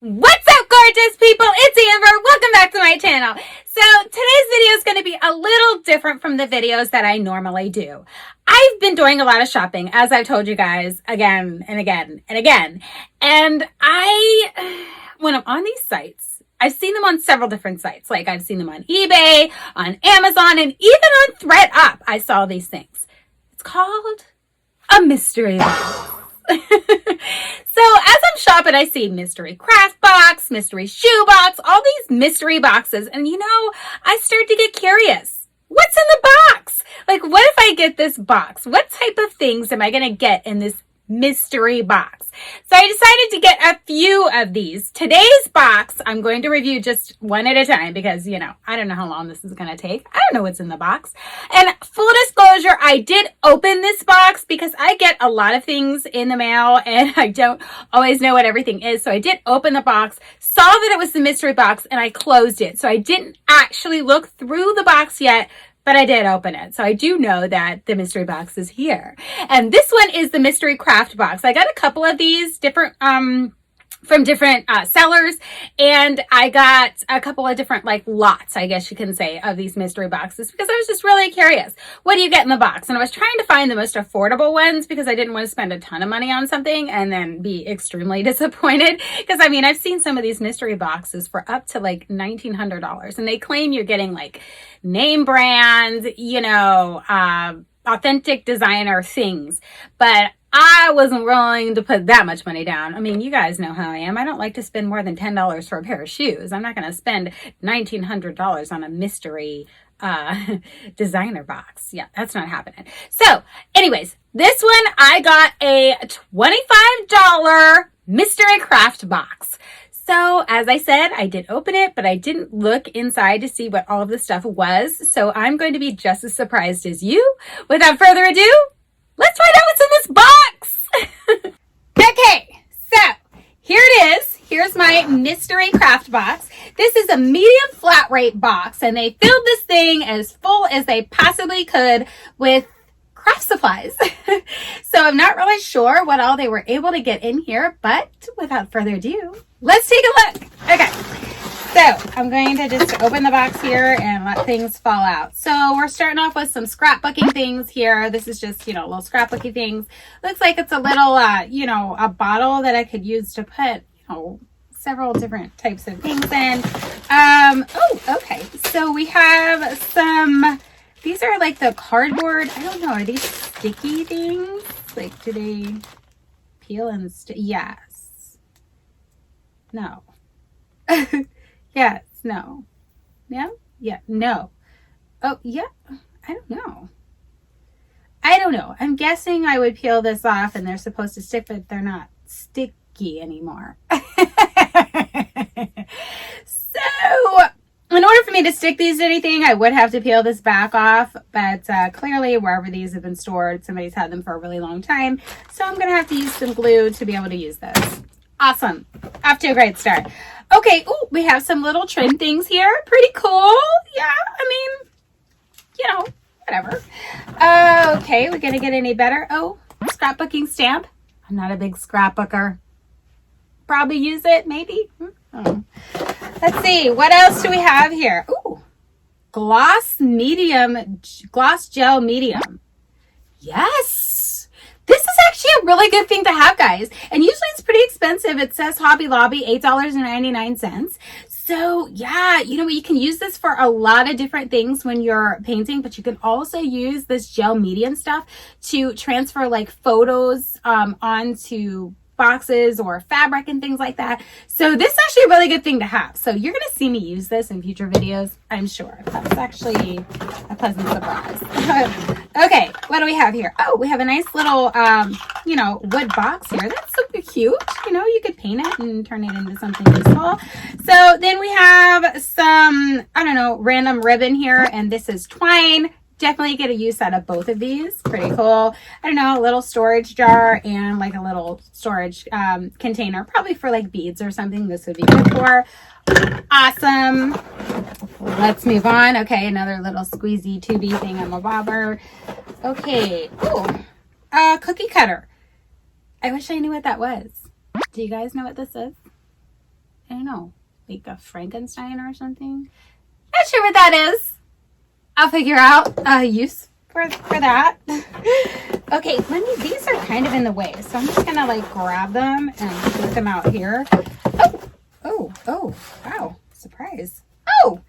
What's up, gorgeous people? It's Amber. Welcome back to my channel. So today's video is going to be a little different from the videos that I normally do. I've been doing a lot of shopping, as I've told you guys again and again and again. And when I'm on these sites, I've seen them on several different sites. Like I've seen them on eBay, on Amazon, and even on ThredUp. I saw these things. It's called a mystery box. So as I'm shopping, I see mystery craft box, mystery shoe box, all these mystery boxes. And I start to get curious. What's in the box? Like, what if I get this box? What type of things am I going to get in this mystery box? So I decided to get a few of these. Today's box, I'm going to review just one at a time because, I don't know how long this is going to take. I don't know what's in the box. And full disclosure, I did open this box because I get a lot of things in the mail and I don't always know what everything is. So I did open the box, saw that it was the mystery box, and I closed it. So I didn't actually look through the box yet, but I did open it. So I do know that the mystery box is here. And this one is the mystery craft box. I got a couple of these different, from different sellers, and I got a couple of different lots, I guess you can say, of these mystery boxes because I was just really curious. What do you get in the box? And I was trying to find the most affordable ones because I didn't want to spend a ton of money on something and then be extremely disappointed because I've seen some of these mystery boxes for up to $1,900 and they claim you're getting name brand, authentic designer things, but I wasn't willing to put that much money down. I mean, you guys know how I am. I don't like to spend more than $10 for a pair of shoes. I'm not going to spend $1,900 on a mystery designer box. Yeah, that's not happening. So anyways, this one, I got a $25 mystery craft box. So as I said, I did open it, but I didn't look inside to see what all of the stuff was. So I'm going to be just as surprised as you. Without further ado, let's find out what's in this box. Okay, so here it is. Here's my mystery craft box. This is a medium flat rate box, and they filled this thing as full as they possibly could with craft supplies. So I'm not really sure what all they were able to get in here, but without further ado, let's take a look. Okay. So I'm going to just open the box here and let things fall out. So we're starting off with some scrapbooking things here. This is just, little scrapbooky things. Looks like it's a little, a bottle that I could use to put, several different types of things in. Oh, okay. So we have some, these are the cardboard. I don't know. Are these sticky things? Do they peel and yes. No. Yes, no. Yeah? Yeah, no. Oh, yeah. I don't know. I'm guessing I would peel this off and they're supposed to stick, but they're not sticky anymore. So, in order for me to stick these to anything, I would have to peel this back off, but clearly wherever these have been stored, somebody's had them for a really long time. So I'm going to have to use some glue to be able to use this. Awesome. Off to a great start. Okay, we have some little trim things here. Pretty cool. Yeah, whatever. Okay, we're going to get any better. Oh, scrapbooking stamp. I'm not a big scrapbooker. Probably use it, maybe. Oh. Let's see. What else do we have here? Ooh, gloss gel medium. Yes. This is actually a really good thing to have, guys. And usually it's pretty expensive. It says Hobby Lobby, $8.99. So yeah, you can use this for a lot of different things when you're painting, but you can also use this gel medium stuff to transfer photos onto boxes or fabric and things like that. So this is actually a really good thing to have. So you're going to see me use this in future videos, I'm sure. That's actually a pleasant surprise. Okay, what do we have here? Oh, we have a nice little, wood box here. That's super cute. You could paint it and turn it into something useful. So then we have some, random ribbon here, and this is twine. Definitely get a use out of both of these. Pretty cool. A little storage jar and a little storage container, probably for beads or something. This would be good for. Awesome. Let's move on. Okay, another little squeezy tubey thing on my bobber. Okay. Ooh, cookie cutter. I wish I knew what that was. Do you guys know what this is? I don't know, like a Frankenstein or something. Not sure what that is. I'll figure out a use for that. Okay, these are kind of in the way, so I'm just gonna like grab them and put them out here. Oh, wow, surprise. Oh,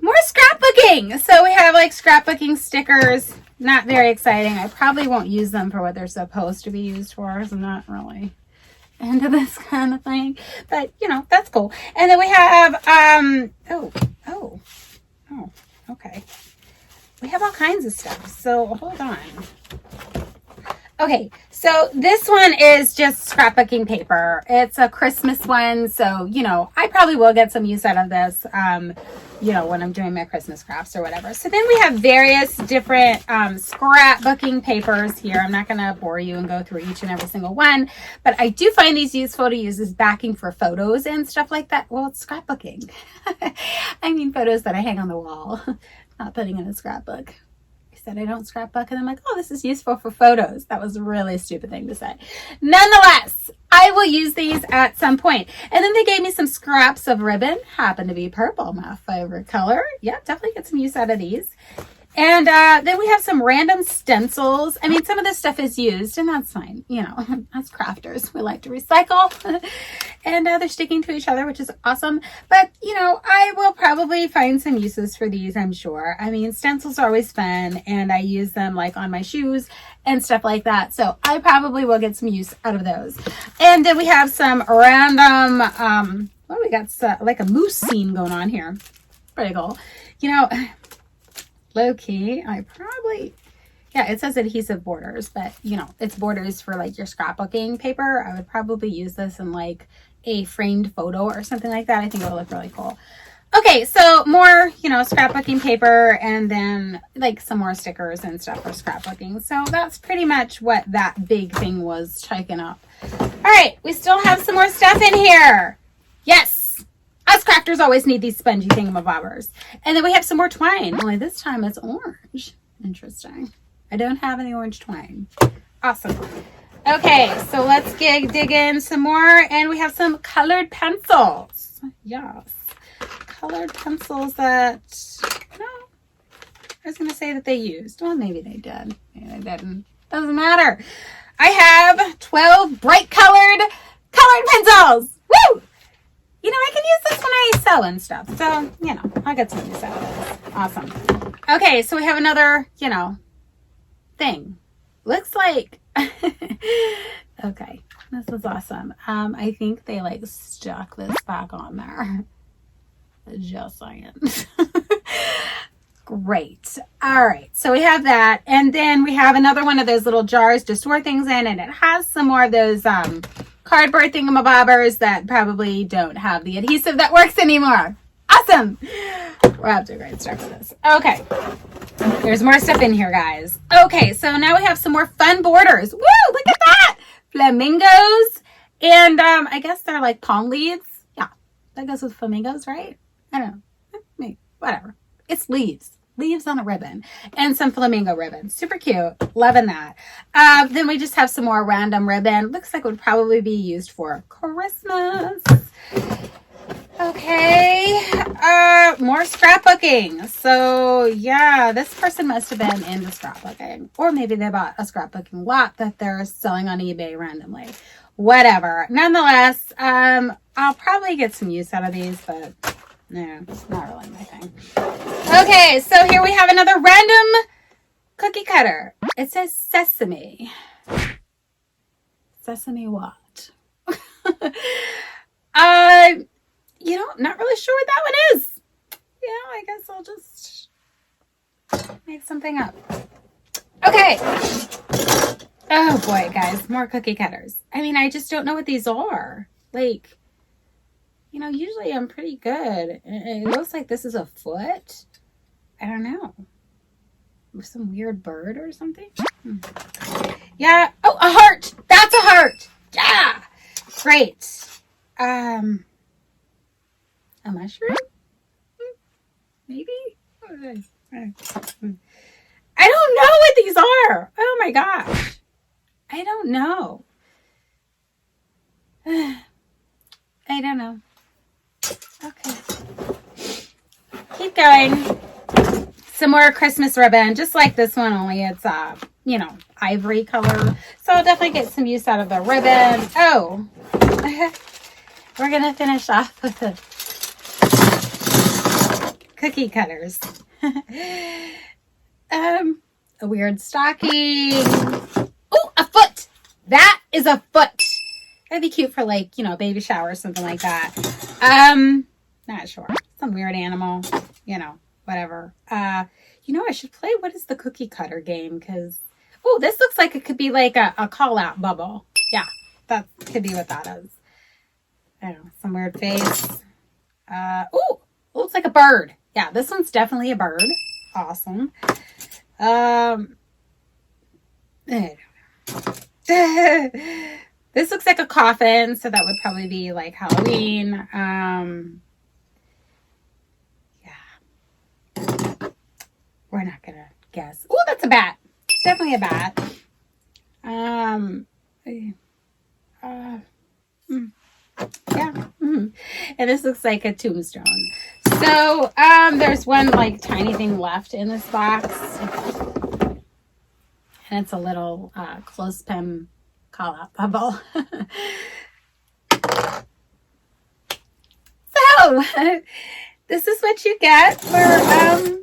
more scrapbooking. So we have like scrapbooking stickers. Not very exciting. I probably won't use them for what they're supposed to be used for. So I'm not really into this kind of thing, but you know, that's cool. And then we have, okay. We have all kinds of stuff. So hold on. Okay, so this one is just scrapbooking paper. It's a Christmas one, so, you know, I probably will get some use out of this, you know, when I'm doing my Christmas crafts or whatever. So then we have various different scrapbooking papers here. I'm not going to bore you and go through each and every single one, but I do find these useful to use as backing for photos and stuff like that. Well, it's scrapbooking. I mean, photos that I hang on the wall, not putting in a scrapbook. That I don't scrapbook, and I'm like, oh, this is useful for photos. That was a really stupid thing to say. Nonetheless, I will use these at some point. And then they gave me some scraps of ribbon. Happened to be purple, my favorite color. Yeah, definitely get some use out of these. And then we have some random stencils. I mean, some of this stuff is used, and that's fine. You know, as crafters, we like to recycle. And they're sticking to each other, which is awesome. But, you know, I will probably find some uses for these, I'm sure. I mean, stencils are always fun, and I use them, like, on my shoes and stuff like that. So I probably will get some use out of those. And then we have some random, well, we got like a moose scene going on here. Pretty cool. You know, low key, I probably, yeah, it says adhesive borders, but you know, it's borders for like your scrapbooking paper. I would probably use this in like a framed photo or something like that. I think it will look really cool. Okay, so more, you know, scrapbooking paper, and then like some more stickers and stuff for scrapbooking. So that's pretty much what that big thing was checking up. All right, we still have some more stuff in here. Yes. Us crafters always need these spongy thingamabobbers. And then we have some more twine. Only this time it's orange. Interesting. I don't have any orange twine. Awesome. Okay, so let's dig in some more. And we have some colored pencils. Yes. Colored pencils that, no, I was going to say that they used. Well, maybe they did. Maybe they didn't. Doesn't matter. I have 12 bright colored pencils. Woo! You know, I can use this when I sew and stuff. So, you know, I'll get some use out of this. Awesome. Okay, so we have another, you know, thing. Looks like, okay, this is awesome. I think they like stuck this back on there. Just saying. Great. All right, so we have that. And then we have another one of those little jars to store things in, and it has some more of those, cardboard thingamabobbers that probably don't have the adhesive that works anymore. Awesome. We're off to a great start with this. Okay. There's more stuff in here, guys. Okay, so now we have some more fun borders. Woo, look at that. Flamingos. And I guess they're like palm leaves. Yeah, that goes with flamingos, right? I don't know. Maybe. Whatever. It's leaves. Leaves on a ribbon and some flamingo ribbon. Super cute. Loving that. Then we just have some more random ribbon. Looks like it would probably be used for Christmas. Okay. More scrapbooking. So yeah, this person must have been into scrapbooking, or maybe they bought a scrapbooking lot that they're selling on eBay randomly. Whatever. Nonetheless, I'll probably get some use out of these, but no, it's not really my thing. Okay, so here we have another random cookie cutter. It says sesame. Sesame what? You know, not really sure what that one is. Yeah, I guess I'll just make something up. Okay. Oh boy, guys, more cookie cutters. I mean, I just don't know what these are. Like, you know, usually I'm pretty good. It looks like this is a foot. I don't know. Some weird bird or something. Yeah. Oh, a heart. That's a heart. Yeah. Great. A mushroom? Maybe? I don't know what these are. Oh my gosh. I don't know. I don't know. going. Some more Christmas ribbon, just like this one, only it's, you know, ivory color. So I'll definitely get some use out of the ribbon. Oh, we're going to finish off with the cookie cutters. A weird stocking. Oh, a foot. That is a foot. That'd be cute for, like, you know, a baby shower or something like that. Not sure. Some weird animal, you know, whatever. You know, I should play What is the Cookie Cutter game, because, oh, this looks like it could be like a call-out bubble. Yeah, that could be what that is. I don't know, some weird face. Oh, looks like a bird. Yeah, this one's definitely a bird. Awesome. This looks like a coffin, so that would probably be like Halloween. Yeah. We're not gonna guess. Oh, that's a bat. It's definitely a bat. Yeah. And this looks like a tombstone. So, there's one like tiny thing left in this box. And it's a little clothespin call-out bubble. So, this is what you get for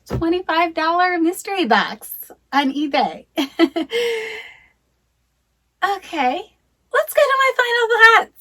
$25 mystery box on eBay. Okay, let's go to my final thoughts.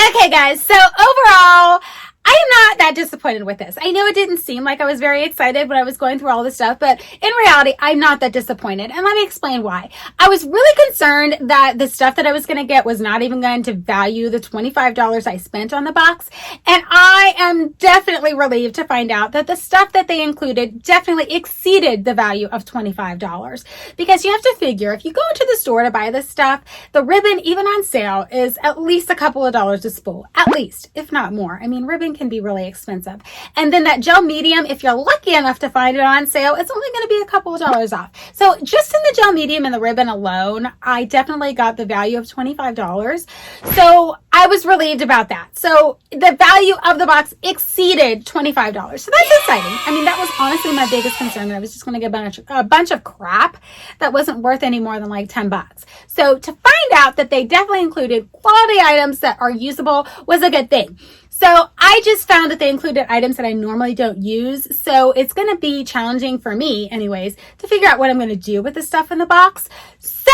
Okay, guys, so overall, I am not that disappointed with this. I know it didn't seem like I was very excited when I was going through all this stuff, but in reality, I'm not that disappointed. And let me explain why. I was really concerned that the stuff that I was going to get was not even going to value the $25 I spent on the box. And I am definitely relieved to find out that the stuff that they included definitely exceeded the value of $25. Because you have to figure, if you go into the store to buy this stuff, the ribbon, even on sale, is at least a couple of dollars a spool. At least, if not more. I mean, ribbon can be really expensive. And then that gel medium, if you're lucky enough to find it on sale, it's only going to be a couple of dollars off. So just in the gel medium and the ribbon alone, I definitely got the value of $25. So I was relieved about that. So the value of the box exceeded $25. So that's exciting. I mean, that was honestly my biggest concern, that I was just going to get a bunch of crap that wasn't worth any more than like 10 bucks. So to find out that they definitely included quality items that are usable was a good thing. So I just found that they included items that I normally don't use. So it's going to be challenging for me anyways to figure out what I'm going to do with the stuff in the box. So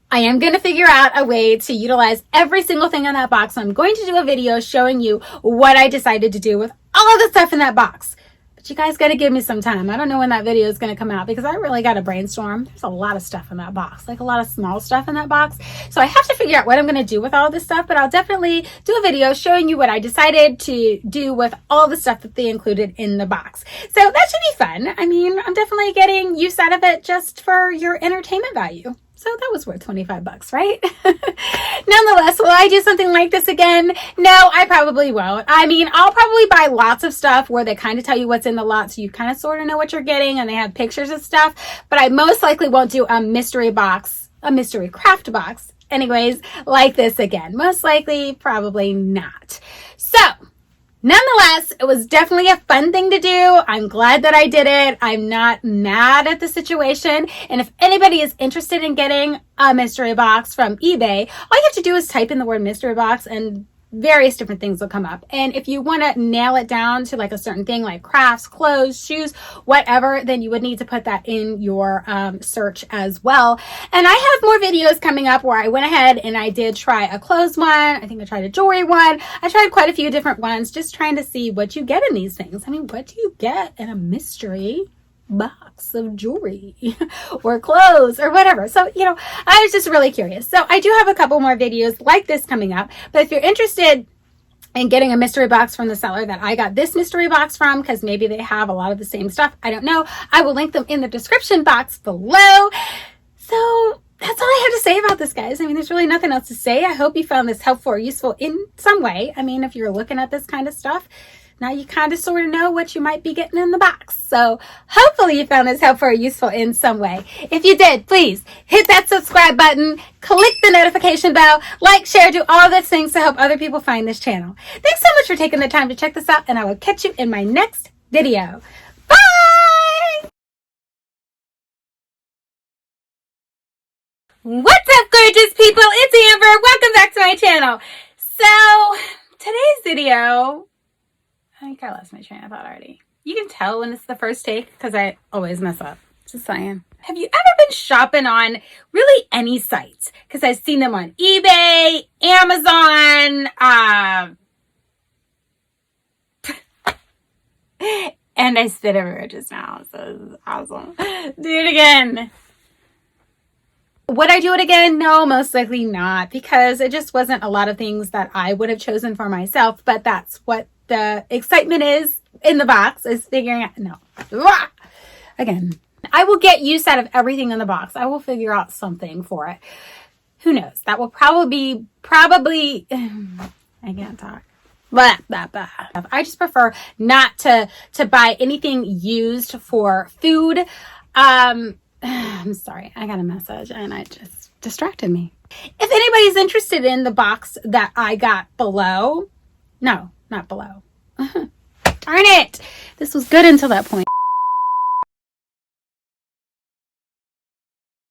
I am going to figure out a way to utilize every single thing in that box. I'm going to do a video showing you what I decided to do with all of the stuff in that box. But you guys got to give me some time. I don't know when that video is going to come out because I really got to brainstorm. There's a lot of stuff in that box, like a lot of small stuff in that box. So I have to figure out what I'm going to do with all this stuff, but I'll definitely do a video showing you what I decided to do with all the stuff that they included in the box. So that should be fun. I mean, I'm definitely getting use out of it just for your entertainment value. So that was worth 25 bucks, right? Nonetheless, will I do something like this again? No, I probably won't. I mean, I'll probably buy lots of stuff where they kind of tell you what's in the lot, so you kind of sort of know what you're getting, and they have pictures of stuff. But I most likely won't do a mystery box, a mystery craft box, anyways, like this again. Most likely, probably not. So nonetheless, it was definitely a fun thing to do. I'm glad that I did it. I'm not mad at the situation. And if anybody is interested in getting a mystery box from eBay, all you have to do is type in the word mystery box and various different things will come up. And if you want to nail it down to like a certain thing, like crafts, clothes, shoes, whatever, then you would need to put that in your search as well. And I have more videos coming up where I went ahead and I did try a clothes one. I think I tried a jewelry one. I tried quite a few different ones, just trying to see what you get in these things. I mean, what do you get in a mystery box of jewelry or clothes or whatever? So, you know, I was just really curious. So I do have a couple more videos like this coming up, but if you're interested in getting a mystery box from the seller that I got this mystery box from, because maybe they have a lot of the same stuff, I don't know, I will link them in the description box below. So that's all I have to say about this, guys. I mean, there's really nothing else to say. I hope you found this helpful or useful in some way. I mean, if you're looking at this kind of stuff, now you kind of sort of know what you might be getting in the box. So hopefully you found this helpful or useful in some way. If you did, please hit that subscribe button, click the notification bell, like, share, do all those things to help other people find this channel. Thanks so much for taking the time to check this out, and I will catch you in my next video. Bye! What's up, gorgeous people? It's Amber. Welcome back to my channel. So today's video, I think I lost my train of thought already. You can tell when it's the first take because I always mess up. Just saying. Have you ever been shopping on really any sites? Because I've seen them on eBay, Amazon, and I spit everywhere just now. So this is awesome. Do it again. Would I do it again? No, most likely not, because it just wasn't a lot of things that I would have chosen for myself, but that's what the excitement is in the box, is figuring out. No. Again, I will get use out of everything in the box. I will figure out something for it. Who knows? That will probably I can't talk. Blah, blah, blah. I just prefer not to buy anything used for food. I'm sorry, I got a message and it just distracted me. If anybody's interested in the box that I got below, no, not below. Darn it. This was good until that point.